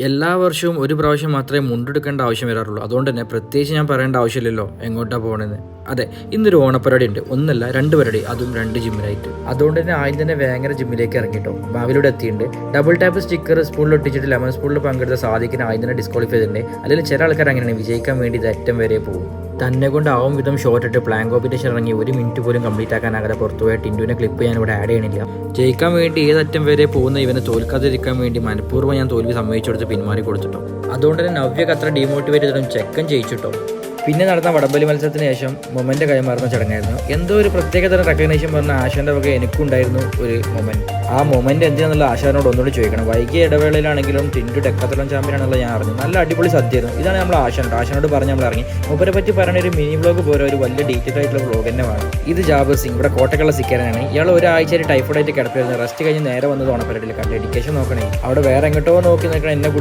എല്ലാ വർഷവും ഒരു പ്രാവശ്യം മാത്രമേ മുണ്ടെടുക്കേണ്ട ആവശ്യം വരാറുള്ളൂ. അതുകൊണ്ട് തന്നെ പ്രത്യേകിച്ച് ഞാൻ പറയേണ്ട ആവശ്യമില്ലല്ലോ എങ്ങോട്ടാണ് പോകണമെന്ന്. അതെ, ഇന്നൊരു ഓണപ്പരിപാടി ഉണ്ട്. ഒന്നല്ല, 2 പരിപാടി, അതും 2 ജിമ്മിലായിട്ട്. അതുകൊണ്ട് തന്നെ ആദ്യം തന്നെ വേങ്ങര ജിമ്മിലേക്ക് ഇറങ്ങിട്ടോ. മാവിലൂടെ എത്തിയിട്ടുണ്ട്. ഡബിൾ ടാപ്പ് സ്റ്റിക്കർ സ്പൂണിൽ ഒട്ടിച്ചിട്ട് ലെമൺ സ്പൂണിൽ പങ്കെടുത്ത സാദിക്കിന് ആദ്യം തന്നെ ഡിസ്ക്വാളിഫൈ ചെയ്തിട്ടുണ്ട്. അല്ലെങ്കിൽ ചില ആൾക്കാർ അങ്ങനെയാണ്, വിജയിക്കാൻ വേണ്ടി ഇത് അറ്റം വരെ പോകും. തന്നെ കൊണ്ട് ആവും വിധം ഷോർട്ട് ഇട്ട് പ്ലാൻ കോമ്പറ്റീഷൻ ഇറങ്ങി 1 മിനിറ്റ് പോലും കംപ്ലീറ്റ് ആക്കാനാകാതെ പുറത്തുപോയ ടിൻഡുവിനെ ക്ലിപ്പ് ഞാൻ ഇവിടെ ആഡ് ചെയ്യണില്ല. ജയിക്കാൻ വേണ്ടി ഏതറ്റം വരെ പോകുന്ന ഇവനെ തോൽക്കാതിരിക്കാൻ വേണ്ടി മനഃപൂർവ്വം ഞാൻ തോൽവി സമ്മതിച്ചു കൊടുത്ത് പിന്മാറി കൊടുത്തിട്ടോ. അതുകൊണ്ട് തന്നെ നവ്യൊക്കെ അത്ര ഡീമോട്ടിവേറ്റ് ചെയ്തിട്ടും ചെക്കൻ ജയിച്ചിട്ടോ. പിന്നെ നടന്ന വടംവലി മത്സരത്തിന് ശേഷം മൊമെന്റ് കൈമാറുന്ന ചടങ്ങായിരുന്നു. എന്തോ ഒരു പ്രത്യേക തരം റെക്കഗ്നേഷൻ പറഞ്ഞ ആശാന്റെ വക എനിക്കുണ്ടായിരുന്നു ഒരു മൊമെന്റ്. ആ മൊമെന്റ് എന്തിനാന്നുള്ള ആശാനോട് ഒന്നുകൂടി ചോദിക്കണം. വൈകിയ ഇടവേളയിലാണെങ്കിലും ടിൻഡു ഡെക്കാത്തലോൺ ചാമ്പ്യൻ ആണെന്നുള്ള ഞാൻ അറിഞ്ഞു. നല്ല അടിപൊളി സദ്യയായിരുന്നു. ഇതാണ് നമ്മൾ ആശാനോട് പറഞ്ഞ് നമ്മൾ ഇറങ്ങി. മൂപ്പരെ പറ്റി പറയുന്ന ഒരു മിനി വ്ലോഗ് പോലെ ഒരു വലിയ ഡീറ്റെയിൽ ആയിട്ടുള്ള വ്ലോഗ് തന്നെ വേണം. ഇത് ജാബർ സിംഗ്, ഇവിടെ കോട്ടക്കുള്ള സിക്കാരനാണ്. ഇയാൾ ഒരാഴ്ച ടൈഫോയിഡ് ആയിട്ട് കിടപ്പായിരുന്നു. റെസ്റ്റ് കഴിഞ്ഞ് നേരെ വന്നത് ഓണപ്പരടിയിൽ. ഡെഡിക്കേഷൻ നോക്കണേ. അവിടെ വേറെ എങ്ങോട്ടോ നോക്കി നിൽക്കണം എന്നെ